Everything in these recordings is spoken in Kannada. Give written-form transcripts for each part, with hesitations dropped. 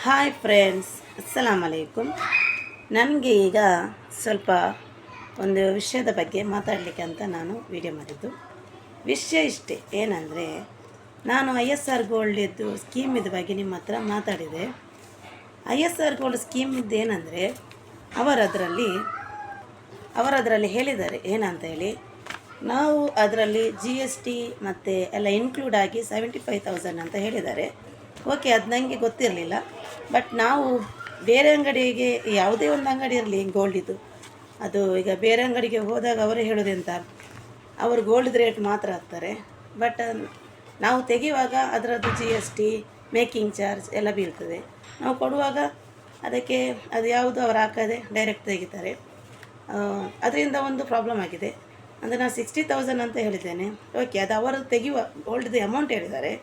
Hi friends, ಅಸ್ಸಲಾಮ್ ಅಲೈಕುಮ್. ನನಗೆ ಈಗ ಸ್ವಲ್ಪ ಒಂದು ವಿಷಯದ ಬಗ್ಗೆ ಮಾತಾಡಲಿಕ್ಕೆ ಅಂತ ನಾನು ವಿಡಿಯೋ ಮಾಡಿದ್ದು. ವಿಷಯ ಇಷ್ಟೇ, ಏನಂದರೆ ನಾನು ISR ಗೋಲ್ಡಿದ್ದು ಸ್ಕೀಮಿದ ಬಗ್ಗೆ ನಿಮ್ಮ ಹತ್ರ ಮಾತಾಡಿದೆ. ISR ಗೋಲ್ಡ್ ಸ್ಕೀಮಿದ್ದು ಏನಂದರೆ ಅವರದರಲ್ಲಿ ಹೇಳಿದ್ದಾರೆ ಏನಂತ ಹೇಳಿ, ನಾವು ಅದರಲ್ಲಿ GST ಮತ್ತು ಎಲ್ಲ ಇನ್ಕ್ಲೂಡ್ ಆಗಿ 75,000 ಅಂತ ಹೇಳಿದ್ದಾರೆ. ಓಕೆ, ಅದು ನನಗೆ ಗೊತ್ತಿರಲಿಲ್ಲ. ಬಟ್ ನಾವು ಬೇರೆ ಅಂಗಡಿಗೆ, ಯಾವುದೇ ಒಂದು ಅಂಗಡಿ ಇರಲಿ ಗೋಲ್ಡಿದ್ದು, ಅದು ಈಗ ಬೇರೆ ಅಂಗಡಿಗೆ ಹೋದಾಗ ಅವರೇ ಹೇಳೋದೆಂತ, ಅವರು ಗೋಲ್ಡ್ ರೇಟ್ ಮಾತ್ರ ಹಾಕ್ತಾರೆ. ಬಟ್ ನಾವು ತೆಗೆಯುವಾಗ ಅದರದ್ದು GST, ಮೇಕಿಂಗ್ ಚಾರ್ಜ್ ಎಲ್ಲ ಬೀಳ್ತದೆ. ನಾವು ಕೊಡುವಾಗ ಅದಕ್ಕೆ ಅದು ಯಾವುದು ಅವರು ಹಾಕದೆ ಡೈರೆಕ್ಟ್ ತೆಗಿತಾರೆ. ಅದರಿಂದ ಒಂದು ಪ್ರಾಬ್ಲಮ್ ಆಗಿದೆ. ಅಂದರೆ ನಾನು 60,000 ಅಂತ ಹೇಳಿದ್ದೇನೆ. ಓಕೆ, ಅದು ಅವರು ತೆಗೆಯುವ ಗೋಲ್ಡ್ದು ಅಮೌಂಟ್ ಹೇಳಿದ್ದಾರೆ.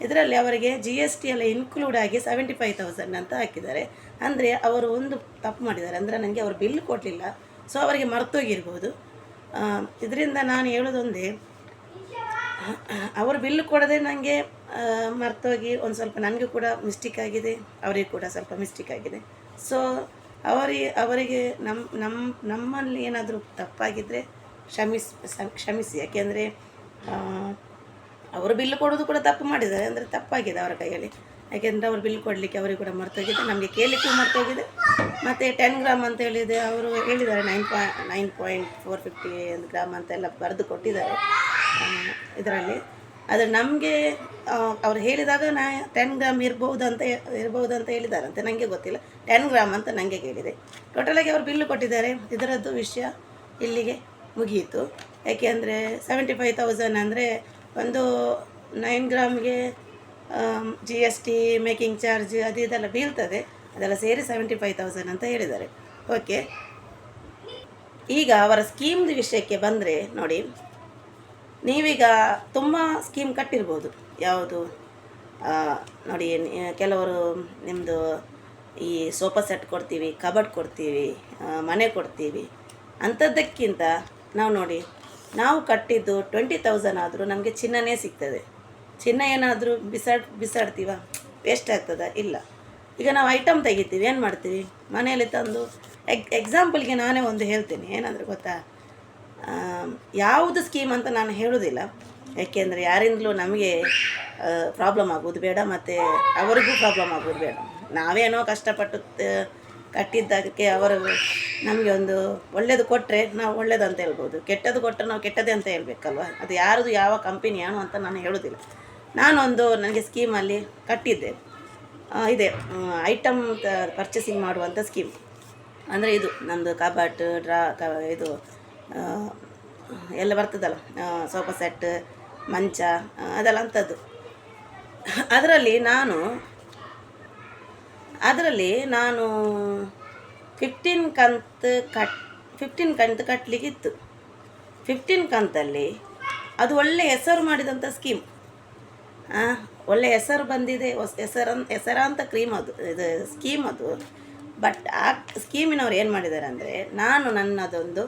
ಇದರಲ್ಲಿ ಅವರಿಗೆ GST ಎಲ್ಲ ಇನ್ಕ್ಲೂಡ್ ಆಗಿ 75,000 ಅಂತ ಹಾಕಿದ್ದಾರೆ. ಅಂದರೆ ಅವರು ಒಂದು ತಪ್ಪು ಮಾಡಿದ್ದಾರೆ. ಅಂದರೆ ನನಗೆ ಅವರು ಬಿಲ್ ಕೊಡಲಿಲ್ಲ, ಸೊ ಅವರಿಗೆ ಮರ್ತೋಗಿರ್ಬೋದು. ಇದರಿಂದ ನಾನು ಹೇಳೋದೊಂದೇ, ಅವರು ಬಿಲ್ ಕೊಡದೆ ನನಗೆ ಮರ್ತೋಗಿ ಒಂದು ಸ್ವಲ್ಪ ನನಗೂ ಕೂಡ ಮಿಸ್ಟೇಕ್ ಆಗಿದೆ, ಅವರಿಗೆ ಕೂಡ ಸ್ವಲ್ಪ ಮಿಸ್ಟೇಕ್ ಆಗಿದೆ. ಸೊ ಅವರಿಗೆ ನಮ್ಮಲ್ಲಿ ಏನಾದರೂ ತಪ್ಪಾಗಿದ್ದರೆ ಕ್ಷಮಿಸಿ. ಯಾಕೆಂದರೆ ಅವರು ಬಿಲ್ ಕೊಡೋದು ಕೂಡ ತಪ್ಪು ಮಾಡಿದ್ದಾರೆ, ಅಂದರೆ ತಪ್ಪಾಗಿದೆ ಅವರ ಕೈಯಲ್ಲಿ. ಯಾಕೆಂದರೆ ಅವರು ಬಿಲ್ ಕೊಡಲಿಕ್ಕೆ ಅವರಿಗೆ ಕೂಡ ಮರ್ತೋಗಿದೆ, ನಮಗೆ ಕೇಳಲಿಕ್ಕೂ ಮರ್ತೋಗಿದೆ. ಮತ್ತು 10 ಗ್ರಾಮ್ ಅಂತ ಹೇಳಿದೆ, ಅವರು ಹೇಳಿದ್ದಾರೆ 9.450 ಗ್ರಾಮ್ ಅಂತೆಲ್ಲ ಬರೆದು ಕೊಟ್ಟಿದ್ದಾರೆ ಇದರಲ್ಲಿ. ಆದರೆ ನಮಗೆ ಅವ್ರು ಹೇಳಿದಾಗ 10 ಗ್ರಾಮ್ ಇರ್ಬೋದು ಅಂತ ಹೇಳಿದ್ದಾರಂತೆ. ನನಗೆ ಗೊತ್ತಿಲ್ಲ, 10 ಗ್ರಾಮ್ ಅಂತ ನನಗೆ ಕೇಳಿದೆ. ಟೋಟಲಾಗಿ ಅವರು ಬಿಲ್ಲು ಕೊಟ್ಟಿದ್ದಾರೆ. ಇದರದ್ದು ವಿಷಯ ಇಲ್ಲಿಗೆ ಮುಗಿಯಿತು. ಯಾಕೆಂದರೆ 75,000 ಅಂದರೆ ಒಂದು 9 ಗ್ರಾಮ್ಗೆ GST, ಮೇಕಿಂಗ್ ಚಾರ್ಜ್ ಅದು ಇದೆಲ್ಲ ಬೀಳ್ತದೆ. ಅದೆಲ್ಲ ಸೇರಿ 75,000 ಅಂತ ಹೇಳಿದ್ದಾರೆ. ಓಕೆ, ಈಗ ಅವರ ಸ್ಕೀಮ್ದು ವಿಷಯಕ್ಕೆ ಬಂದರೆ ನೋಡಿ, ನೀವೀಗ ತುಂಬ ಸ್ಕೀಮ್ ಕಟ್ಟಿರ್ಬೋದು. ಯಾವುದು ನೋಡಿ, ಕೆಲವರು ನಿಮ್ಮದು ಈ ಸೋಫಾ ಸೆಟ್ ಕೊಡ್ತೀವಿ, ಕಬಡ್ ಕೊಡ್ತೀವಿ, ಮನೆ ಕೊಡ್ತೀವಿ ಅಂಥದ್ದಕ್ಕಿಂತ ನಾವು ಕಟ್ಟಿದ್ದು 20,000 ಆದರೂ ನಮಗೆ ಚಿನ್ನನೇ ಸಿಗ್ತದೆ. ಚಿನ್ನ ಏನಾದರೂ ಬಿಸಾಡ್ತೀವ, ವೇಸ್ಟ್ ಆಗ್ತದ? ಇಲ್ಲ. ಈಗ ನಾವು ಐಟಮ್ ತೆಗಿತೀವಿ, ಏನು ಮಾಡ್ತೀವಿ, ಮನೆಯಲ್ಲಿ ತಂದು ಎಕ್ಸಾಂಪಲ್ಗೆ ನಾನೇ ಒಂದು ಹೇಳ್ತೀನಿ. ಏನಂದರೆ ಗೊತ್ತಾ, ಯಾವುದು ಸ್ಕೀಮ್ ಅಂತ ನಾನು ಹೇಳೋದಿಲ್ಲ. ಯಾಕೆಂದರೆ ಯಾರಿಂದಲೂ ನಮಗೆ ಪ್ರಾಬ್ಲಮ್ ಆಗೋದು ಬೇಡ, ಮತ್ತು ಅವರಿಗೂ ಪ್ರಾಬ್ಲಮ್ ಆಗೋದು ಬೇಡ. ನಾವೇನೋ ಕಷ್ಟಪಟ್ಟು ಕಟ್ಟಿದ್ದಕ್ಕೆ ಅವರು ನಮಗೆ ಒಂದು ಒಳ್ಳೆಯದು ಕೊಟ್ಟರೆ ನಾವು ಒಳ್ಳೇದು ಅಂತ ಹೇಳ್ಬೋದು, ಕೆಟ್ಟದ್ದು ಕೊಟ್ಟರೆ ನಾವು ಕೆಟ್ಟದೇ ಅಂತ ಹೇಳ್ಬೇಕಲ್ವ. ಅದು ಯಾರದು ಯಾವ ಕಂಪನಿ ಏನು ಅಂತ ನಾನು ಹೇಳೋದಿಲ್ಲ. ನನಗೆ ಸ್ಕೀಮಲ್ಲಿ ಕಟ್ಟಿದ್ದೆ, ಇದೆ ಐಟಮ್ ಪರ್ಚೇಸಿಂಗ್ ಮಾಡುವಂಥ ಸ್ಕೀಮ್. ಅಂದರೆ ಇದು ನಮ್ಮದು ಕಬಟ್, ಇದು ಎಲ್ಲ ಬರ್ತದಲ್ಲ, ಸೋಫಾ ಸೆಟ್, ಮಂಚ, ಅದೆಲ್ಲ ಅಂಥದ್ದು. ಅದರಲ್ಲಿ ನಾನು 15 ಕಂತು ಕಟ್ಟಲಿಕ್ಕಿತ್ತು. 15 ಕಂತಲ್ಲಿ ಅದು ಒಳ್ಳೆ ಹೆಸರು ಮಾಡಿದಂಥ ಸ್ಕೀಮ್, ಒಳ್ಳೆ ಹೆಸರು ಬಂದಿದೆ, ಹೆಸರಾಂತ ಇದು ಸ್ಕೀಮ್ ಅದು. ಬಟ್ ಆ ಸ್ಕೀಮಿನವ್ರು ಏನು ಮಾಡಿದ್ದಾರೆ ಅಂದರೆ, ನನ್ನದೊಂದು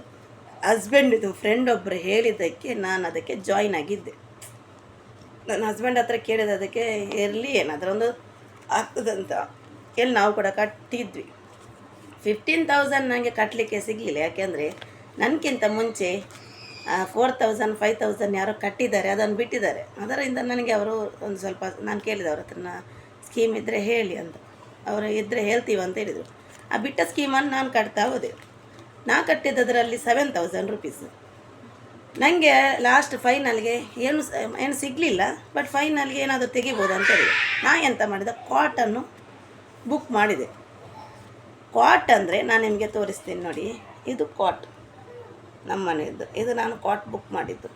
ಹಸ್ಬೆಂಡಿದು ಫ್ರೆಂಡ್ ಒಬ್ಬರು ಹೇಳಿದ್ದಕ್ಕೆ ನಾನು ಅದಕ್ಕೆ ಜಾಯಿನ್ ಆಗಿದ್ದೆ. ನನ್ನ ಹಸ್ಬೆಂಡ್ ಹತ್ರ ಕೇಳಿದದಕ್ಕೆ ಇರಲಿ ಏನಾದರೂ ಆಗ್ತದಂತ ಹೇಳಿ ನಾವು ಕೂಡ ಕಟ್ಟಿದ್ವಿ. 15,000 ನನಗೆ ಕಟ್ಟಲಿಕ್ಕೆ ಸಿಗಲಿಲ್ಲ. ಯಾಕೆಂದರೆ ನನಗಿಂತ ಮುಂಚೆ 4,000 5,000 ಯಾರೋ ಕಟ್ಟಿದ್ದಾರೆ, ಅದನ್ನು ಬಿಟ್ಟಿದ್ದಾರೆ. ಅದರಿಂದ ನನಗೆ ಅವರು ಒಂದು ಸ್ವಲ್ಪ, ನಾನು ಕೇಳಿದೆ ಅವ್ರ ಹತ್ರ, ಸ್ಕೀಮ್ ಇದ್ದರೆ ಹೇಳಿ ಅಂತ. ಅವರು ಇದ್ದರೆ ಹೇಳ್ತೀವಿ ಅಂತ ಹೇಳಿದರು. ಆ ಬಿಟ್ಟ ಸ್ಕೀಮನ್ನು ನಾನು ಕಟ್ತಾ ಹೋದೆ. ನಾ ಕಟ್ಟಿದ್ದದರಲ್ಲಿ 7,000 ರುಪೀಸ್. ನನಗೆ ಲಾಸ್ಟ್ ಫೈನಲ್ಗೆ ಏನು ಸಿಗಲಿಲ್ಲ. ಬಟ್ ಫೈನಲ್ಗೆ ಏನಾದರೂ ತೆಗಿಬೋದು ಅಂತೇಳಿ ಎಂತ ಮಾಡಿದೆ, ಕಾಟನ್ನು ಬುಕ್ ಮಾಡಿದೆ. ಕಾಟ್ ಅಂದರೆ ನಾನು ನಿಮಗೆ ತೋರಿಸ್ತೀನಿ ನೋಡಿ, ಇದು ಕಾಟ್ ನಮ್ಮ ಮನೆಯದ್ದು. ಇದು ನಾನು ಕಾಟ್ ಬುಕ್ ಮಾಡಿದ್ದು.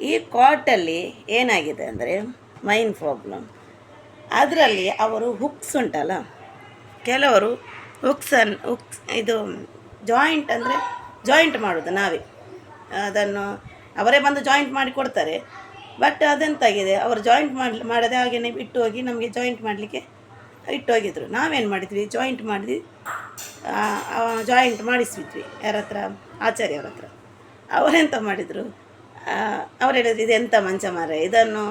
ಈ ಕಾಟಲ್ಲಿ ಏನಾಗಿದೆ ಅಂದರೆ ಮೈನ್ ಪ್ರಾಬ್ಲಮ್, ಅದರಲ್ಲಿ ಅವರು ಹುಕ್ಸ್ ಉಂಟಲ್ಲ, ಕೆಲವರು ಹುಕ್ಸ್ ಇದು ಜಾಯಿಂಟ್ ಮಾಡೋದು ನಾವೇ, ಅದನ್ನು ಅವರೇ ಬಂದು ಜಾಯಿಂಟ್ ಮಾಡಿ ಕೊಡ್ತಾರೆ. ಬಟ್ ಅದೆಂತಾಗಿದೆ, ಅವರು ಜಾಯಿಂಟ್ ಮಾಡದೆ ಹಾಗೆಯೇ ಬಿಟ್ಟು ಹೋಗಿ ನಮಗೆ ಜಾಯಿಂಟ್ ಮಾಡಲಿಕ್ಕೆ ಇಟ್ಟೋಗಿದ್ರು. ನಾವೇನು ಮಾಡಿದ್ವಿ, ಜಾಯಿಂಟ್ ಮಾಡಿಸಿದ್ವಿ. ಯಾರ ಹತ್ರ? ಆಚಾರ್ಯವ್ರ ಹತ್ರ. ಅವರೆಂತ ಮಾಡಿದರು, ಅವ್ರು ಹೇಳಿದ್ರು, ಇದೆಂಥ ಮಂಚ ಮಾರೆ, ಇದನ್ನು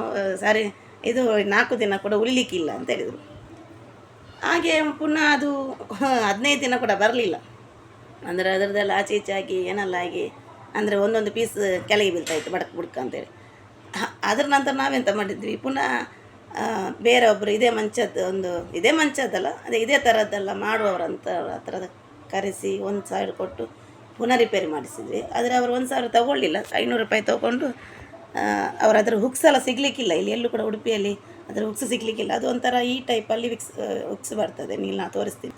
ಇದು 4 ದಿನ ಕೂಡ ಉಳಿಲಿಕ್ಕಿಲ್ಲ ಅಂತ ಹೇಳಿದರು. ಹಾಗೆ ಪುನಃ ಅದು 15 ದಿನ ಕೂಡ ಬರಲಿಲ್ಲ. ಅಂದರೆ ಅದರದ್ದೆಲ್ಲ ಆಚೆ ಈಚೆ ಆಗಿ ಏನೆಲ್ಲ ಆಗಿ ಅಂದರೆ ಒಂದೊಂದು ಪೀಸ್ ಕೆಳಗೆ ಬೀಳ್ತಾಯಿತ್ತು ಬಡಕ್ ಬುಡ್ಕ ಅಂತೇಳಿ. ಅದ್ರ ನಂತರ ನಾವೆಂತ ಮಾಡಿದ್ವಿ, ಪುನಃ ಬೇರೆ ಒಬ್ಬರು ಇದೇ ಮಂಚದ್ದಲ್ಲ, ಅದೇ ಇದೇ ಥರದ್ದೆಲ್ಲ ಮಾಡುವವರಂತ ಥರದ ಕರೆಸಿ 1,000 ಕೊಟ್ಟು ಪುನಃ ರಿಪೇರಿ ಮಾಡಿಸಿದ್ವಿ. ಆದರೆ ಅವರು 1,000 ತಗೊಳ್ಳಿಲ್ಲ, 500 ರೂಪಾಯಿ ತೊಗೊಂಡು ಅವ್ರು ಅದರ ಹುಕ್ಸ್ ಎಲ್ಲ ಸಿಗಲಿಕ್ಕಿಲ್ಲ. ಇಲ್ಲಿ ಎಲ್ಲೂ ಕೂಡ ಉಡುಪಿಯಲ್ಲಿ ಅದರ ಹುಕ್ಸ್ ಸಿಗಲಿಕ್ಕಿಲ್ಲ. ಅದು ಒಂಥರ ಈ ಟೈಪಲ್ಲಿ ಹುಕ್ಸ್ ಬರ್ತದೆ, ನಾನು ತೋರಿಸ್ತೀನಿ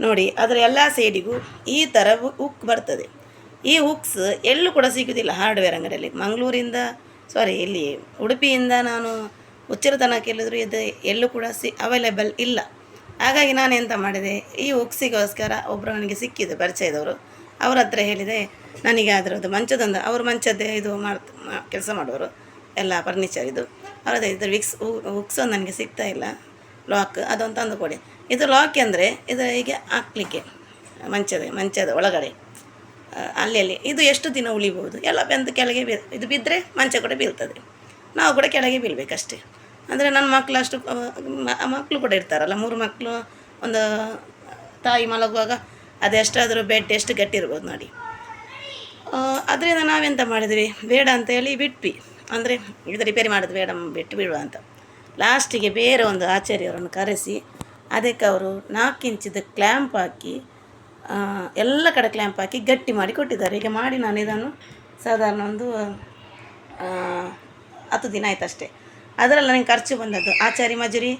ನೋಡಿ. ಅದರ ಎಲ್ಲ ಸೈಡಿಗೂ ಈ ಥರ ಹುಕ್ ಬರ್ತದೆ. ಈ ಹುಕ್ಸ್ ಎಲ್ಲೂ ಕೂಡ ಸಿಗೋದಿಲ್ಲ ಹಾರ್ಡ್ವೇರ್ ಅಂಗಡಿಯಲ್ಲಿ. ಇಲ್ಲಿ ಉಡುಪಿಯಿಂದ ನಾನು ಉಚ್ಚಿರ ತನಕ ಕೇಳಿದ್ರು ಇದು ಎಲ್ಲೂ ಕೂಡ ಅವೈಲೇಬಲ್ ಇಲ್ಲ. ಹಾಗಾಗಿ ನಾನು ಎಂತ ಮಾಡಿದೆ, ಈ ಹುಕ್ಸಿಗೋಸ್ಕರ ಒಬ್ಬರು ನನಗೆ ಸಿಕ್ಕಿದ್ದು ಪರಿಚಯದವರು. ಅವ್ರ ಹತ್ರ ಹೇಳಿದೆ, ನನಗೆ ಅದರದ್ದು ಮಂಚದೊಂದು, ಅವರು ಮಂಚದ್ದೇ ಇದು ಕೆಲಸ ಮಾಡೋರು ಎಲ್ಲ ಫರ್ನಿಚರ್ ಇದು. ಅವ್ರದ್ದು ಇದು ಹುಕ್ಸ್ ಒಂದು ನನಗೆ ಸಿಗ್ತಾಯಿಲ್ಲ, ಲಾಕ್ ಅದೊಂದು ತಂದು ಕೊಡಿ. ಇದು ಲಾಕ್ ಅಂದರೆ ಇದು ಹೀಗೆ ಹಾಕ್ಲಿಕ್ಕೆ ಮಂಚದ ಒಳಗಡೆ ಅಲ್ಲಿ ಇದು ಎಷ್ಟು ದಿನ ಉಳಿಬೋದು, ಎಲ್ಲ ಬೆಂದು ಕೆಳಗೆ ಇದು ಬಿದ್ದರೆ ಮಂಚ ಕೂಡ ಬೀಳ್ತದೆ, ನಾವು ಕೂಡ ಕೆಳಗೆ ಬೀಳಬೇಕಷ್ಟೇ. ಅಂದರೆ ನನ್ನ ಮಕ್ಕಳು ಕೂಡ ಇರ್ತಾರಲ್ಲ, 3 ಮಕ್ಕಳು, ಒಂದು ತಾಯಿ ಮಲಗುವಾಗ ಅದೆಷ್ಟಾದರೂ ಬೆಡ್ ಎಷ್ಟು ಗಟ್ಟಿರ್ಬೋದು ನೋಡಿ. ಅದರಿಂದ ನಾವೆಂತ ಮಾಡಿದ್ವಿ, ಬೇಡ ಅಂತೇಳಿ ಬಿಟ್ವಿ. ಅಂದರೆ ಇದು ರಿಪೇರಿ ಮಾಡೋದು ಬೇಡ, ಬಿಟ್ಟು ಬಿಡುವ ಅಂತ. ಲಾಸ್ಟಿಗೆ ಬೇರೆ ಒಂದು ಆಚಾರ್ಯರನ್ನು ಕರೆಸಿ ಅದಕ್ಕೆ ಅವರು 4 ಇಂಚಿದ ಕ್ಲ್ಯಾಂಪ್ ಹಾಕಿ ಎಲ್ಲ ಕಡೆ ಕ್ಲ್ಯಾಂಪ್ ಹಾಕಿ ಗಟ್ಟಿ ಮಾಡಿ ಕೊಟ್ಟಿದ್ದಾರೆ. ಈಗ ಮಾಡಿ ನಾನು ಇದನ್ನು ಸಾಧಾರಣ ಒಂದು 10 ದಿನ ಆಯ್ತು ಅಷ್ಟೇ. ಅದರಲ್ಲಿ ನನಗೆ ಖರ್ಚು ಬಂದದ್ದು ಆಚಾರಿ ಮಜೂರಿ,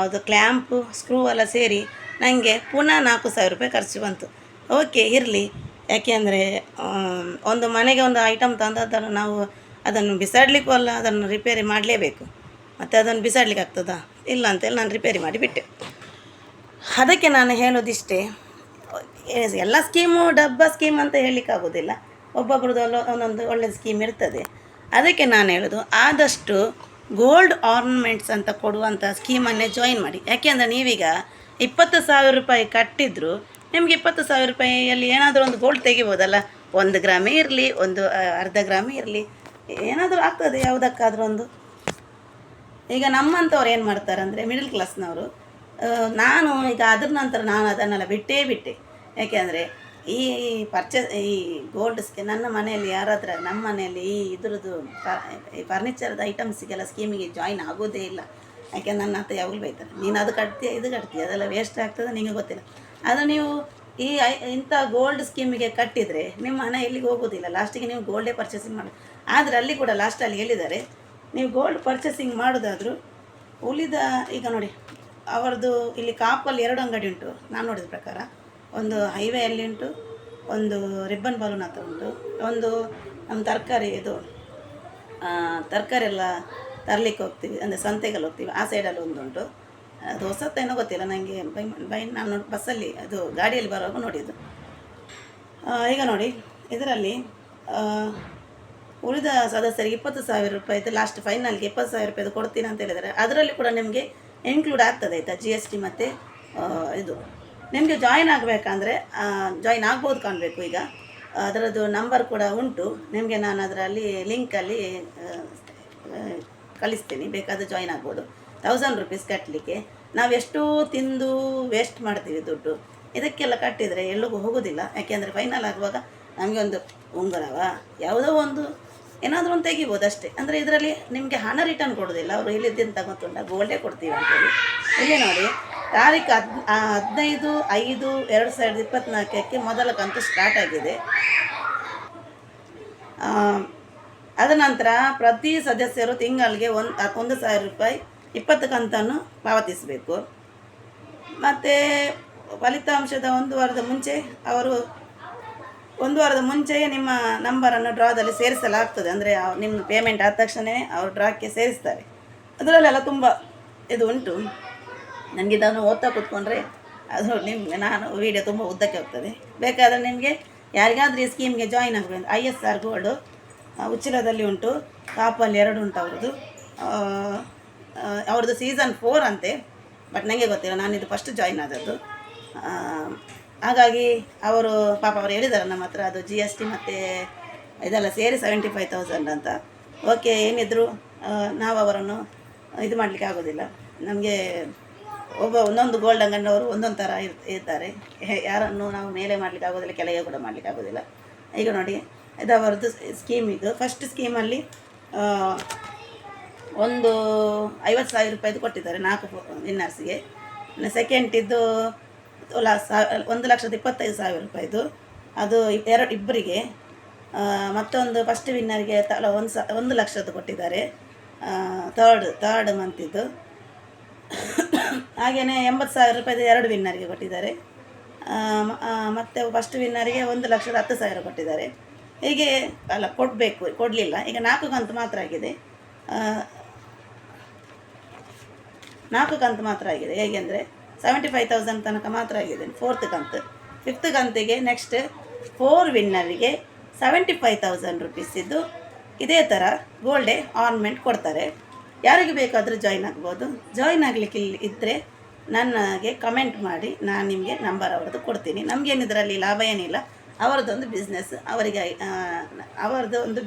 ಅದು ಕ್ಲ್ಯಾಂಪು ಸ್ಕ್ರೂ ಎಲ್ಲ ಸೇರಿ ನನಗೆ ಪುನಃ 4,000 ರೂಪಾಯಿ ಖರ್ಚು ಬಂತು. ಓಕೆ ಇರಲಿ, ಯಾಕೆಂದರೆ ಒಂದು ಮನೆಗೆ ಒಂದು ಐಟಮ್ ತಂದದ್ದನ್ನು ನಾವು ಅದನ್ನು ಬಿಸಾಡಲಿಕ್ಕೂ ಅಲ್ಲ, ಅದನ್ನು ರಿಪೇರಿ ಮಾಡಲೇಬೇಕು. ಮತ್ತು ಅದನ್ನು ಬಿಸಾಡಲಿಕ್ಕೆ ಆಗ್ತದಾ? ಇಲ್ಲ ಅಂತೇಳಿ ನಾನು ರಿಪೇರಿ ಮಾಡಿಬಿಟ್ಟೆ. ಅದಕ್ಕೆ ನಾನು ಹೇಳೋದಿಷ್ಟೇ, ಎಲ್ಲ ಸ್ಕೀಮು ಡಬ್ಬ ಸ್ಕೀಮ್ ಅಂತ ಹೇಳಲಿಕ್ಕಾಗೋದಿಲ್ಲ, ಒಬ್ಬೊಬ್ರದ್ದು ಒಂದೊಂದು ಒಳ್ಳೆಯ ಸ್ಕೀಮ್ ಇರ್ತದೆ. ಅದಕ್ಕೆ ನಾನು ಹೇಳೋದು, ಆದಷ್ಟು ಗೋಲ್ಡ್ ಆರ್ನಮೆಂಟ್ಸ್ ಅಂತ ಕೊಡುವಂಥ ಸ್ಕೀಮನ್ನೇ ಜಾಯಿನ್ ಮಾಡಿ. ಯಾಕೆಂದರೆ ನೀವೀಗ 20,000 ರೂಪಾಯಿ ಕಟ್ಟಿದ್ರು ನಿಮಗೆ 20,000 ರೂಪಾಯಿಯಲ್ಲಿ ಏನಾದರೂ ಒಂದು ಗೋಲ್ಡ್ ತೆಗಿಬೋದಲ್ಲ. 1 ಗ್ರಾಮೇ ಇರಲಿ, ಒಂದು ಅರ್ಧ ಗ್ರಾಮೇ ಇರಲಿ, ಏನಾದರೂ ಆಗ್ತದೆ ಯಾವುದಕ್ಕಾದರೂ ಒಂದು. ಈಗ ನಮ್ಮಂಥವ್ರು ಏನು ಮಾಡ್ತಾರೆ ಅಂದರೆ ಮಿಡಲ್ ಕ್ಲಾಸ್ನವರು, ನಾನು ಈಗ ಅದ್ರ ನಂತರ ನಾನು ಅದನ್ನೆಲ್ಲ ಬಿಟ್ಟೆ. ಯಾಕೆಂದರೆ ಈ ಗೋಲ್ಡ್ ನನ್ನ ಮನೆಯಲ್ಲಿ ಯಾರಾದ್ರೆ ನಮ್ಮ ಮನೆಯಲ್ಲಿ ಈ ಫರ್ನಿಚರ್ದ ಐಟಮ್ಸಿಗೆಲ್ಲ ಸ್ಕೀಮಿಗೆ ಜಾಯಿನ್ ಆಗೋದೇ ಇಲ್ಲ. ಯಾಕೆಂದ್ರೆ ನನ್ನ ಹತ್ರ ಯಾವಾಗಲೂ ಬೈತಾರೆ, ನೀನು ಅದು ಕಟ್ತೀಯ ಇದು ಕಟ್ತೀಯ, ಅದೆಲ್ಲ ವೇಸ್ಟ್ ಆಗ್ತದೆ, ನಿಮಗೆ ಗೊತ್ತಿಲ್ಲ. ಅದು ನೀವು ಇಂಥ ಗೋಲ್ಡ್ ಸ್ಕೀಮಿಗೆ ಕಟ್ಟಿದರೆ ನಿಮ್ಮ ಹಣ ಎಲ್ಲಿಗೆ ಹೋಗೋದಿಲ್ಲ, ಲಾಸ್ಟಿಗೆ ನೀವು ಗೋಲ್ಡೇ ಪರ್ಚೇಸಿಂಗ್ ಮಾಡಿ. ಆದರೆ ಅಲ್ಲಿ ಕೂಡ ಲಾಸ್ಟಲ್ಲಿ ಹೇಳಿದ್ದಾರೆ, ನೀವು ಗೋಲ್ಡ್ ಪರ್ಚೇಸಿಂಗ್ ಮಾಡೋದಾದರೂ ಉಳಿದ ಈಗ ನೋಡಿ ಅವರದ್ದು ಇಲ್ಲಿ ಕಾಪಲ್ಲಿ 2 ಅಂಗಡಿ ಉಂಟು ನಾನು ನೋಡಿದ ಪ್ರಕಾರ. ಒಂದು ಹೈವೇಯಲ್ಲಿ ಉಂಟು, ಒಂದು ರಿಬ್ಬನ್ ಬಲೂನ್ ಹತ್ರ ಉಂಟು, ಒಂದು ನಮ್ಮ ತರಕಾರಿ ಎಲ್ಲ ತರಲಿಕ್ಕೆ ಹೋಗ್ತೀವಿ ಅಂದರೆ ಸಂತೆಗೆಲ್ಲ ಹೋಗ್ತೀವಿ, ಆ ಸೈಡಲ್ಲಿ ಒಂದುಂಟು. ಅದು ಹೊಸತ್ತೇನೋ ಗೊತ್ತಿಲ್ಲ ನನಗೆ, ನಾನು ಬಸ್ಸಲ್ಲಿ ಅದು ಗಾಡಿಯಲ್ಲಿ ಬರುವಾಗ ನೋಡಿದ್ದು. ಈಗ ನೋಡಿ ಇದರಲ್ಲಿ ಉಳಿದ ಸದಸ್ಯರಿಗೆ 20,000 ರೂಪಾಯಿದು ಲಾಸ್ಟ್ ಫೈನಲ್ಗೆ 20,000 ರೂಪಾಯಿದು ಕೊಡ್ತೀನಿ ಅಂತ ಹೇಳಿದ್ದಾರೆ. ಅದರಲ್ಲಿ ಕೂಡ ನಿಮಗೆ ಇನ್ಕ್ಲೂಡ್ ಆಗ್ತದೆ ಆಯಿತಾ, GST ಮತ್ತು ಇದು. ನಿಮಗೆ ಜಾಯಿನ್ ಆಗಬೇಕಂದ್ರೆ ಜಾಯಿನ್ ಆಗ್ಬೋದು ಕಾಣಬೇಕು. ಈಗ ಅದರದ್ದು ನಂಬರ್ ಕೂಡ ಉಂಟು ನಿಮಗೆ, ನಾನು ಅದರಲ್ಲಿ ಲಿಂಕಲ್ಲಿ ಕಳಿಸ್ತೀನಿ, ಬೇಕಾದರೆ ಜಾಯಿನ್ ಆಗ್ಬೋದು. 1000 ರೂಪೀಸ್ ಕಟ್ಟಲಿಕ್ಕೆ ನಾವೆಷ್ಟು ತಿಂದು ವೇಸ್ಟ್ ಮಾಡ್ತೀವಿ ದುಡ್ಡು, ಇದಕ್ಕೆಲ್ಲ ಕಟ್ಟಿದರೆ ಎಲ್ಲಿಗೂ ಹೋಗೋದಿಲ್ಲ. ಯಾಕೆಂದರೆ ಫೈನಲ್ ಆಗುವಾಗ ನಮಗೆ ಒಂದು ಉಂಗುರವ ಯಾವುದೋ ಒಂದು ಏನಾದರೂ ಒಂದು ತೆಗಿಬೋದು ಅಷ್ಟೇ. ಅಂದರೆ ಇದರಲ್ಲಿ ನಿಮಗೆ ಹಣ ರಿಟರ್ನ್ ಕೊಡೋದಿಲ್ಲ, ಅವರು ಇಲ್ಲಿದ್ದೇನು ತಗೊತುಂಡ ಗೋಲ್ಡೇ ಕೊಡ್ತೀವಿ ಅಂತೇಳಿ. ಇಲ್ಲಿ ನೋಡಿ ತಾರೀಕು 15/5/2024 ಮೊದಲ ಕಂತು ಸ್ಟಾರ್ಟ್ ಆಗಿದೆ. ಅದ ನಂತರ ಪ್ರತಿ ಸದಸ್ಯರು ತಿಂಗಳಿಗೆ 1,000 ರೂಪಾಯಿ 20 ಕಂತನ್ನು ಪಾವತಿಸಬೇಕು. ಮತ್ತು ಫಲಿತಾಂಶದ 1 ವಾರದ ಮುಂಚೆ ಮುಂಚೆಯೇ ನಿಮ್ಮ ನಂಬರನ್ನು ಡ್ರಾದಲ್ಲಿ ಸೇರಿಸಲಾಗ್ತದೆ. ಅಂದರೆ ನಿಮ್ಮ ಪೇಮೆಂಟ್ ಆದ ತಕ್ಷಣವೇ ಅವರು ಡ್ರಾಕ್ಕೆ ಸೇರಿಸ್ತಾರೆ. ಅದರಲ್ಲೆಲ್ಲ ತುಂಬ ಇದು ಉಂಟು. ನನಗೆ ಇದನ್ನು ಓದ್ತಾ ಕೂತ್ಕೊಂಡ್ರೆ ಅದು ನಾನು ವೀಡಿಯೋ ತುಂಬ ಉದ್ದಕ್ಕೆ ಹೋಗ್ತದೆ. ಬೇಕಾದರೆ ನಿಮಗೆ ಯಾರಿಗಾದ್ರೂ ಈ ಸ್ಕೀಮ್ಗೆ ಜಾಯಿನ್ ಆಗಬೇಕು. ISR ಗೋಲ್ಡು ಉಚ್ಚಿಲದಲ್ಲಿ ಉಂಟು, ಕಾಪಲ್ಲಿ 2 ಉಂಟು ಅವ್ರದ್ದು ಸೀಸನ್ 4 ಅಂತೆ. ಬಟ್ ನನಗೆ ಗೊತ್ತಿಲ್ಲ, ನಾನು ಇದು ಫಸ್ಟ್ ಜಾಯಿನ್ ಆದದ್ದು. ಹಾಗಾಗಿ ಅವರು ಹೇಳಿದ್ದಾರೆ ನಮ್ಮ ಹತ್ರ, ಅದು GST ಮತ್ತು ಇದೆಲ್ಲ ಸೇರಿ 75,000 ಅಂತ. ಓಕೆ, ಏನಿದ್ರು ನಾವು ಅವರನ್ನು ಇದು ಮಾಡಲಿಕ್ಕೆ ಆಗೋದಿಲ್ಲ, ನಮಗೆ ಒಂದೊಂದು ಗೋಲ್ಡ್ ಅಂಗಡಿಯವರು ಒಂದೊಂದು ಥರ ಇರ್ತಾರೆ. ಯಾರನ್ನು ನಾವು ಮೇಲೆ ಮಾಡಲಿಕ್ಕೆ ಆಗೋದಿಲ್ಲ, ಕೆಳಗೆ ಕೂಡ ಮಾಡಲಿಕ್ಕೆ ಆಗೋದಿಲ್ಲ. ಈಗ ನೋಡಿ, ಇದು ಅವರದ್ದು ಸ್ಕೀಮ್. ಇದು ಫಸ್ಟ್ ಸ್ಕೀಮಲ್ಲಿ ಒಂದು 50,000 ರೂಪಾಯಿದು ಕೊಟ್ಟಿದ್ದಾರೆ 4 ವಿನ್ನರ್ಸಿಗೆ. ಸೆಕೆಂಡಿದ್ದು 1,25,000 ರೂಪಾಯಿದು, ಅದು ಇಬ್ಬರಿಗೆ. ಮತ್ತೊಂದು ಫಸ್ಟ್ ವಿನ್ನರ್ಗೆ 1 ಲಕ್ಷದ್ದು ಕೊಟ್ಟಿದ್ದಾರೆ, ಥರ್ಡ್ ಮಂತಿದ್ದು. ಹಾಗೆಯೇ 80,000 ರೂಪಾಯಿದು 2 ವಿನ್ನರ್ಗೆ ಕೊಟ್ಟಿದ್ದಾರೆ. ಮತ್ತು ಫಸ್ಟ್ ವಿನ್ನರಿಗೆ 1,10,000 ಕೊಟ್ಟಿದ್ದಾರೆ. ಹೀಗೆ ಕೊಡಲಿಲ್ಲ. ಈಗ 4 ಕಂತು ಮಾತ್ರ ಆಗಿದೆ. 4 ಕಂತು ಮಾತ್ರ ಆಗಿದೆ. ಹೇಗೆಂದರೆ 75,000 ತನಕ ಮಾತ್ರ ಆಗಿದೆ 4th ಕಂತು. 5th ಕಂತಿಗೆ ನೆಕ್ಸ್ಟ್ 4 ವಿನ್ನರಿಗೆ 75,000 ರೂಪೀಸಿದ್ದು ಇದೇ ಥರ ಗೋಲ್ಡೆ ಆರ್ನಮೆಂಟ್ ಕೊಡ್ತಾರೆ. ಯಾರಿಗೆ ಬೇಕಾದರೂ ಜಾಯಿನ್ ಆಗ್ಬೋದು. ಜಾಯಿನ್ ಆಗಲಿಕ್ಕೆ ಇದ್ದರೆ ನನಗೆ ಕಮೆಂಟ್ ಮಾಡಿ, ನಾನು ನಿಮಗೆ ನಂಬರ್ ಅವ್ರದ್ದು ಕೊಡ್ತೀನಿ. ನಮಗೇನಿದರಲ್ಲಿ ಲಾಭ ಏನಿಲ್ಲ, ಅವರದ್ದೊಂದು ಬಿಸ್ನೆಸ್. ಅವರದ್ದು ಒಂದು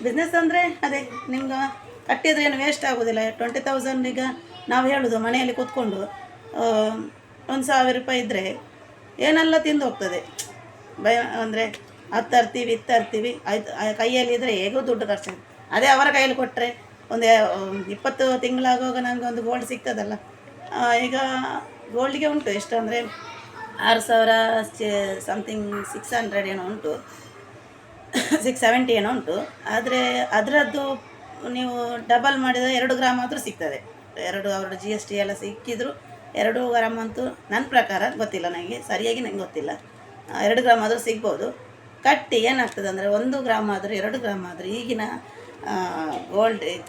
ಬಿಸ್ನೆಸ್ ಅಂದರೆ ಅದೇ, ನಿಮ್ಗೆ ಕಟ್ಟಿದ್ರೆ ಏನು ವೇಸ್ಟ್ ಆಗೋದಿಲ್ಲ. 20,000 ಈಗ ನಾವು ಹೇಳೋದು ಮನೆಯಲ್ಲಿ ಕೂತ್ಕೊಂಡು 1,000 ರೂಪಾಯಿ ಇದ್ದರೆ ಏನೆಲ್ಲ ತಿಂದು ಹೋಗ್ತದೆ. ಅಂದರೆ ಅದು ತರ್ತೀವಿ ಇದು ತರ್ತೀವಿ, ಆಯ್ತು ಕೈಯಲ್ಲಿ ಇದ್ದರೆ ಹೇಗೋ ದುಡ್ಡು ಖರ್ಚು. ಅದೇ ಅವರ ಕೈಯಲ್ಲಿ ಕೊಟ್ಟರೆ ಒಂದು 20 ತಿಂಗಳಾಗುವಾಗ ನಮಗೆ ಒಂದು ಗೋಲ್ಡ್ ಸಿಗ್ತದಲ್ಲ. ಈಗ ಗೋಲ್ಡಿಗೆ ಉಂಟು ಎಷ್ಟು ಅಂದರೆ 6,000 ಸಮಥಿಂಗ್ 600 ಏನೋ ಉಂಟು, 670 ಏನೋ ಉಂಟು. ಆದರೆ ಅದರದ್ದು ನೀವು ಡಬಲ್ ಮಾಡಿದರೆ 2 ಗ್ರಾಮ್ ಆದರೂ ಸಿಗ್ತದೆ. ಅವರ GST ಎಲ್ಲ ಸಿಕ್ಕಿದ್ರು 2 ಗ್ರಾಮ್ ಅಂತೂ ನನ್ನ ಪ್ರಕಾರ ಗೊತ್ತಿಲ್ಲ, ನನಗೆ ಸರಿಯಾಗಿ ನಂಗೆ ಗೊತ್ತಿಲ್ಲ. 2 ಗ್ರಾಮ್ ಆದರೂ ಸಿಗ್ಬೋದು. ಕಟ್ಟಿ ಏನಾಗ್ತದೆ ಅಂದರೆ 1 ಗ್ರಾಮ್ ಆದರೂ 2 ಗ್ರಾಮ್ ಆದರೂ ಈಗಿನ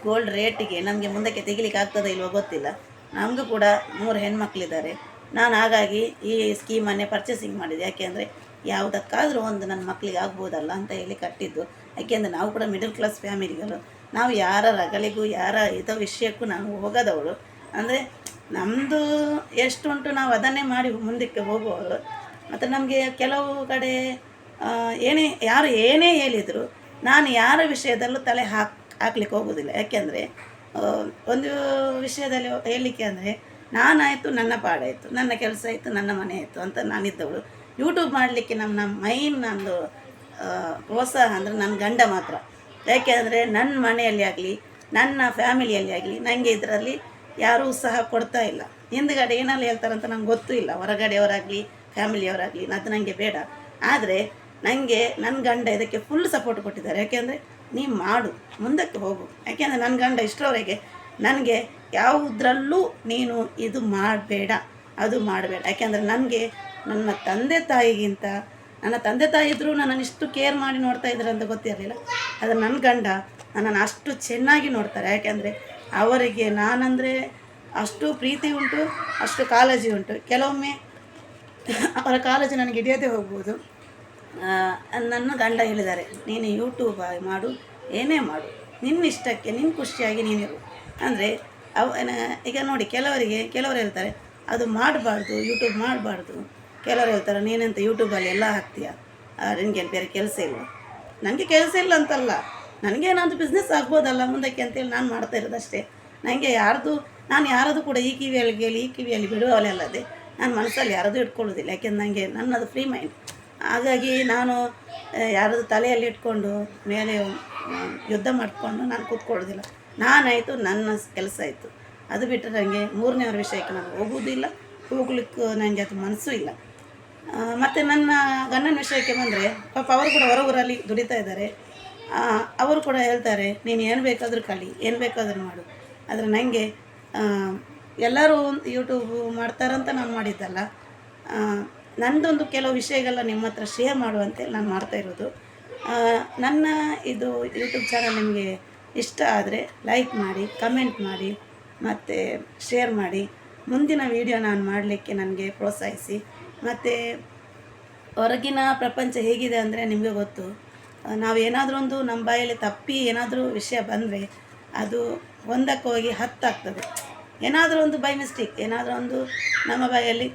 ಗೋಲ್ಡ್ ರೇಟಿಗೆ ನಮಗೆ ಮುಂದಕ್ಕೆ ತೆಗಿಲಿಕ್ಕೆ ಆಗ್ತದೆ ಇಲ್ವೋ ಗೊತ್ತಿಲ್ಲ. ನಮಗೂ ಕೂಡ 3 ಹೆಣ್ಮಕ್ಳಿದ್ದಾರೆ. ನಾನು ಹಾಗಾಗಿ ಈ ಸ್ಕೀಮನ್ನೇ ಪರ್ಚೇಸಿಂಗ್ ಮಾಡಿದೆ. ಯಾಕೆಂದರೆ ಯಾವುದಕ್ಕಾದರೂ ಒಂದು ನನ್ನ ಮಕ್ಕಳಿಗೆ ಆಗ್ಬೋದಲ್ಲ ಅಂತ ಹೇಳಿ ಕಟ್ಟಿದ್ದು. ಯಾಕೆಂದರೆ ನಾವು ಕೂಡ ಮಿಡಲ್ ಕ್ಲಾಸ್ ಫ್ಯಾಮಿಲಿಗಳು. ನಾವು ಯಾರ ರಗಳಿಗೂ ಇದೋ ವಿಷಯಕ್ಕೂ ನಾವು ಹೋಗೋದವಳು. ಅಂದರೆ ನಮ್ಮದು ಎಷ್ಟುಂಟು ನಾವು ಅದನ್ನೇ ಮಾಡಿ ಮುಂದಕ್ಕೆ ಹೋಗುವವರು. ಮತ್ತು ನಮಗೆ ಕೆಲವು ಕಡೆ ಯಾರು ಏನೇ ಹೇಳಿದರು ನಾನು ಯಾರ ವಿಷಯದಲ್ಲೂ ತಲೆ ಹಾಕ್ಲಿಕ್ಕೆ ಹೋಗೋದಿಲ್ಲ. ಯಾಕೆಂದರೆ ಒಂದು ವಿಷಯದಲ್ಲಿ ಹೇಳಲಿಕ್ಕೆ ಅಂದರೆ ನಾನಾಯಿತು, ನನ್ನ ಪಾಡಾಯಿತು, ನನ್ನ ಕೆಲಸ ಆಯಿತು, ನನ್ನ ಮನೆ ಆಯಿತು ಅಂತ ನಾನಿದ್ದವಳು. ಯೂಟ್ಯೂಬ್ ಮಾಡಲಿಕ್ಕೆ ನಮ್ಮ ನಂದು ಪ್ರೋತ್ಸಾಹ ಅಂದರೆ ನನ್ನ ಗಂಡ ಮಾತ್ರ. ಯಾಕೆಂದರೆ ನನ್ನ ಮನೆಯಲ್ಲಿ ಆಗಲಿ ನನ್ನ ಫ್ಯಾಮಿಲಿಯಲ್ಲಿ ಆಗಲಿ ನನಗೆ ಇದರಲ್ಲಿ ಯಾರೂ ಸಹ ಕೊಡ್ತಾ ಇಲ್ಲ. ಹಿಂದುಗಡೆ ಏನೆಲ್ಲ ಹೇಳ್ತಾರಂತ ನಂಗೆ ಗೊತ್ತೂ ಇಲ್ಲ. ಹೊರಗಡೆಯವರಾಗಲಿ ಫ್ಯಾಮಿಲಿಯವರಾಗಲಿ ಅದು ನನಗೆ ಬೇಡ. ಆದರೆ ನನಗೆ ನನ್ನ ಗಂಡ ಇದಕ್ಕೆ ಫುಲ್ ಸಪೋರ್ಟ್ ಕೊಟ್ಟಿದ್ದಾರೆ. ಯಾಕೆಂದರೆ ನೀನು ಮಾಡು, ಮುಂದಕ್ಕೆ ಹೋಗು. ಯಾಕೆಂದರೆ ನನ್ನ ಗಂಡ ಇಷ್ಟರವರೆಗೆ ನನಗೆ ಯಾವುದರಲ್ಲೂ ನೀನು ಇದು ಮಾಡಬೇಡ, ಅದು ಮಾಡಬೇಡ. ಯಾಕೆಂದರೆ ನನಗೆ ನನ್ನ ತಂದೆ ತಾಯಿಗಿಂತ, ನನ್ನ ತಂದೆ ತಾಯಿ ಇದ್ದರೂ ನನ್ನನ್ನು ಇಷ್ಟು ಕೇರ್ ಮಾಡಿ ನೋಡ್ತಾ ಇದ್ದಾರೆ ಅಂತ ಗೊತ್ತಿರಲಿಲ್ಲ. ಆದರೆ ನನ್ನ ಗಂಡ ನನ್ನನ್ನು ಅಷ್ಟು ಚೆನ್ನಾಗಿ ನೋಡ್ತಾರೆ. ಯಾಕೆಂದರೆ ಅವರಿಗೆ ನಾನಂದರೆ ಅಷ್ಟು ಪ್ರೀತಿ ಉಂಟು, ಅಷ್ಟು ಕಾಳಜಿ ಉಂಟು. ಕೆಲವೊಮ್ಮೆ ಅವರ ಕಾಳಜಿ ನನಗೆ ಹಿಡಿಯದೇ ಹೋಗ್ಬೋದು. ನನ್ನ ಗಂಡ ಹೇಳಿದ್ದಾರೆ, ನೀನು ಯೂಟ್ಯೂಬ್ ಮಾಡು, ಏನೇ ಮಾಡು, ನಿನ್ನ ಇಷ್ಟಕ್ಕೆ ನಿನ್ನ ಖುಷಿಯಾಗಿ ನೀನಿರು. ಅಂದರೆ ಈಗ ನೋಡಿ, ಕೆಲವರು ಹೇಳ್ತಾರೆ ಅದು ಮಾಡಬಾರ್ದು, ಯೂಟ್ಯೂಬ್ ಮಾಡಬಾರ್ದು. ಕೆಲವರು ಹೇಳ್ತಾರೆ ನೀನಂತ ಯೂಟ್ಯೂಬಲ್ಲಿ ಎಲ್ಲ ಹಾಕ್ತೀಯ, ನಿನಗೇನು ಬೇರೆ ಕೆಲಸ ಇಲ್ಲ. ನನಗೆ ಕೆಲಸ ಇಲ್ಲ ಅಂತಲ್ಲ, ನನಗೇನಾದರೂ ಬಿಸ್ನೆಸ್ ಆಗ್ಬೋದಲ್ಲ ಮುಂದಕ್ಕೆ ಅಂತೇಳಿ ನಾನು ಮಾಡ್ತಾ ಇರೋದಷ್ಟೇ. ನನಗೆ ನಾನು ಯಾರದು ಕೂಡ ಈ ಕಿವಿಯಲ್ಲಿ ಬಿಡುವಲ್ಲದೆ ನಾನು ಮನಸ್ಸಲ್ಲಿ ಯಾರದು ಇಟ್ಕೊಳ್ಳೋದಿಲ್ಲ. ಯಾಕೆಂದ್ರೆ ನನಗೆ ನನ್ನದು ಫ್ರೀ ಮೈಂಡ್. ಹಾಗಾಗಿ ನಾನು ಯಾರದು ತಲೆಯಲ್ಲಿ ಇಟ್ಕೊಂಡು ಮೇಲೆ ಯುದ್ಧ ಮಾಡಿಕೊಂಡು ನಾನು ಕೂತ್ಕೊಳ್ಳೋದಿಲ್ಲ. ನಾನಾಯಿತು, ನನ್ನ ಕೆಲಸ ಆಯಿತು. ಅದು ಬಿಟ್ಟರೆ ನನಗೆ 3ನೇವ್ರ ವಿಷಯಕ್ಕೆ ನಾನು ಹೋಗುವುದಿಲ್ಲ, ಹೋಗ್ಲಿಕ್ಕೆ ನನಗೆ ಅದು ಮನಸ್ಸು ಇಲ್ಲ. ಮತ್ತು ನನ್ನ ಗಂಡನ ವಿಷಯಕ್ಕೆ ಬಂದರೆ ಪಾಪ ಅವರು ಕೂಡ ಹೊರಗೂರಲ್ಲಿ ದುಡಿತಾ ಇದ್ದಾರೆ. ಅವರು ಕೂಡ ಹೇಳ್ತಾರೆ ನೀನು ಏನು ಬೇಕಾದರೂ ಕಲಿ, ಏನು ಬೇಕಾದರೂ ಮಾಡು. ಆದರೆ ನನಗೆ ಎಲ್ಲರೂ ಯೂಟ್ಯೂಬ್ ಮಾಡ್ತಾರಂತ ನಾನು ಮಾಡಿದ್ದಲ್ಲ. ನನ್ನದೊಂದು ಕೆಲವು ವಿಷಯಗಳನ್ನ ನಿಮ್ಮ ಹತ್ರ ಶೇರ್ ಮಾಡುವಂತೇಳಿ ನಾನು ಮಾಡ್ತಾ ಇರೋದು. ನನ್ನ ಇದು ಯೂಟ್ಯೂಬ್ ಚಾನಲ್ ನಿಮಗೆ ಇಷ್ಟ ಆದರೆ ಲೈಕ್ ಮಾಡಿ, ಕಮೆಂಟ್ ಮಾಡಿ ಮತ್ತು ಶೇರ್ ಮಾಡಿ. ಮುಂದಿನ ವಿಡಿಯೋ ನಾನು ಮಾಡಲಿಕ್ಕೆ ನನಗೆ ಪ್ರೋತ್ಸಾಹಿಸಿ. ಮತ್ತು ಹೊರಗಿನ ಪ್ರಪಂಚ ಹೇಗಿದೆ ಅಂದರೆ ನಿಮಗೆ ಗೊತ್ತು. ನಾವು ಏನಾದರೂ ಒಂದು ನಮ್ಮ ಬಾಯಲ್ಲಿ ತಪ್ಪಿ ಏನಾದರೂ ವಿಷಯ ಬಂದರೆ ಅದು ಒಂದಕ್ಕೆ ಹೋಗಿ 10 ಆಗ್ತದೆ. ಏನಾದರೂ ಒಂದು ಬೈ ಮಿಸ್ಟೇಕ್, ಏನಾದರೂ ಒಂದು ನಮ್ಮ ಬಾಯಲ್ಲಿ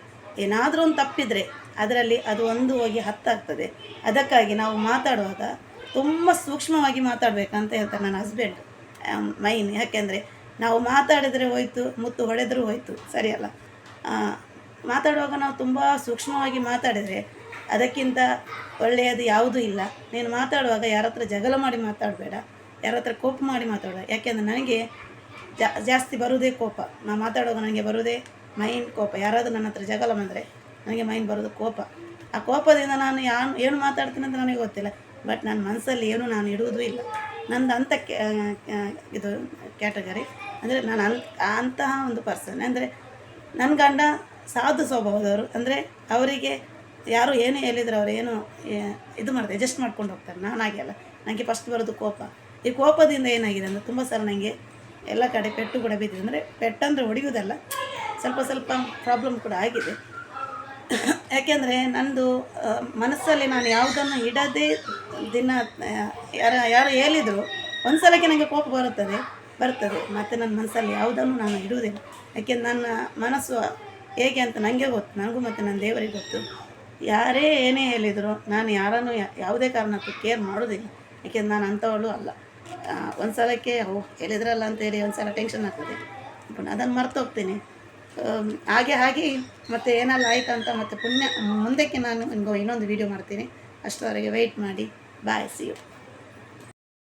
ಏನಾದರೂ ಒಂದು ತಪ್ಪಿದರೆ ಅದರಲ್ಲಿ ಅದು 1 ಹೋಗಿ 10 ಆಗ್ತದೆ. ಅದಕ್ಕಾಗಿ ನಾವು ಮಾತಾಡುವಾಗ ತುಂಬ ಸೂಕ್ಷ್ಮವಾಗಿ ಮಾತಾಡಬೇಕಂತ ಹೇಳ್ತಾರೆ ನನ್ನ ಹಸ್ಬೆಂಡ್ ಮೈನ್. ಯಾಕೆಂದರೆ ನಾವು ಮಾತಾಡಿದರೆ ಹೋಯ್ತು, ಮುತ್ತು ಹೊಡೆದರೂ ಹೋಯ್ತು, ಸರಿಯಲ್ಲ. ಮಾತಾಡುವಾಗ ನಾವು ತುಂಬ ಸೂಕ್ಷ್ಮವಾಗಿ ಮಾತಾಡಿದರೆ ಅದಕ್ಕಿಂತ ಒಳ್ಳೆಯದು ಯಾವುದೂ ಇಲ್ಲ. ನೀನು ಮಾತಾಡುವಾಗ ಯಾರ ಹತ್ರ ಜಗಳ ಮಾಡಿ ಮಾತಾಡಬೇಡ, ಯಾರ ಹತ್ರ ಕೋಪ ಮಾಡಿ ಮಾತಾಡಬೇಡ. ಯಾಕೆಂದರೆ ನನಗೆ ಜಾಸ್ತಿ ಬರುವುದೇ ಕೋಪ. ನಾನು ಮಾತಾಡುವಾಗ ನನಗೆ ಬರುವುದೇ ಮೈನ್ ಕೋಪ. ಯಾರಾದರೂ ನನ್ನ ಹತ್ರ ಜಗಳ ಬಂದರೆ ನನಗೆ ಮೈನ್ ಬರೋದು ಕೋಪ. ಆ ಕೋಪದಿಂದ ನಾನು ಏನು ಮಾತಾಡ್ತೀನಿ ಅಂತ ನನಗೆ ಗೊತ್ತಿಲ್ಲ, ಬಟ್ ನನ್ನ ಮನಸ್ಸಲ್ಲಿ ಏನು ನಾನು ಇಡುವುದೂ ಇಲ್ಲ. ನಂದು ಅಂಥ ಇದು ಕ್ಯಾಟಗರಿ ಅಂದರೆ ನಾನು ಅಂತಹ ಒಂದು ಪರ್ಸನ್. ಅಂದರೆ ನನ್ನ ಗಂಡ ಸಾಧು ಸ್ವಭಾವದವರು. ಅಂದರೆ ಅವರಿಗೆ ಯಾರು ಏನೇ ಹೇಳಿದ್ರು ಅವರು ಏನು ಇದು ಮಾಡ್ತಾರೆ, ಅಡ್ಜಸ್ಟ್ ಮಾಡ್ಕೊಂಡು ಹೋಗ್ತಾರೆ. ನಾನು ಹಾಗೆ ಅಲ್ಲ, ನನಗೆ ಫಸ್ಟ್ ಬರೋದು ಕೋಪ. ಈ ಕೋಪದಿಂದ ಏನಾಗಿದೆ ಅಂದರೆ ತುಂಬ ಸಲ ನನಗೆ ಎಲ್ಲ ಕಡೆ ಪೆಟ್ಟು ಕೂಡ ಬಿದ್ದಿದೆ. ಅಂದರೆ ಪೆಟ್ಟಂದರೆ ಹೊಡೆಯುವುದಲ್ಲ, ಸ್ವಲ್ಪ ಸ್ವಲ್ಪ ಪ್ರಾಬ್ಲಮ್ ಕೂಡ ಆಗಿದೆ. ಯಾಕೆಂದರೆ ನಂದು ಮನಸ್ಸಲ್ಲಿ ನಾನು ಯಾವುದನ್ನು ಇಡದೆ ದಿನ ಯಾರು ಹೇಳಿದರು ಒಂದು ಸಲಕ್ಕೆ ನನಗೆ ಕೋಪ ಬರ್ತದೆ, ಮತ್ತು ನನ್ನ ಮನಸ್ಸಲ್ಲಿ ಯಾವುದನ್ನು ನಾನು ಇಡುವುದಿಲ್ಲ. ಯಾಕೆಂದ್ರೆ ನನ್ನ ಮನಸ್ಸು ಹೇಗೆ ಅಂತ ನನಗೆ ಗೊತ್ತು, ನನಗೂ ಮತ್ತು ನನ್ನ ದೇವರಿಗೆ ಗೊತ್ತು. ಯಾರೇ ಏನೇ ಹೇಳಿದರು ನಾನು ಯಾರನ್ನು ಯಾವುದೇ ಕಾರಣಕ್ಕೂ ಕೇರ್ ಮಾಡೋದಿಲ್ಲ. ಯಾಕೆಂದ್ರೆ ನಾನು ಅಂಥವಳು ಅಲ್ಲ. ಒಂದು ಸಲಕ್ಕೆ ಹೇಳಿದ್ರಲ್ಲ ಅಂತೇಳಿ ಒಂದು ಸಲ ಟೆನ್ಷನ್ ಆಗ್ತದೆ, ಅದನ್ನು ಮರ್ತು ಹೋಗ್ತೀನಿ. ಹಾಗೆ ಮತ್ತು ಏನೆಲ್ಲ ಆಯಿತು ಅಂತ ಮತ್ತು ಮುಂದಕ್ಕೆ ನಾನು ಇನ್ನೊಂದು ವೀಡಿಯೋ ಮಾಡ್ತೀನಿ. ಅಷ್ಟರವರೆಗೆ ವೆಯ್ಟ್ ಮಾಡಿ. ಬಾಯ್, ಸಿ ಯು.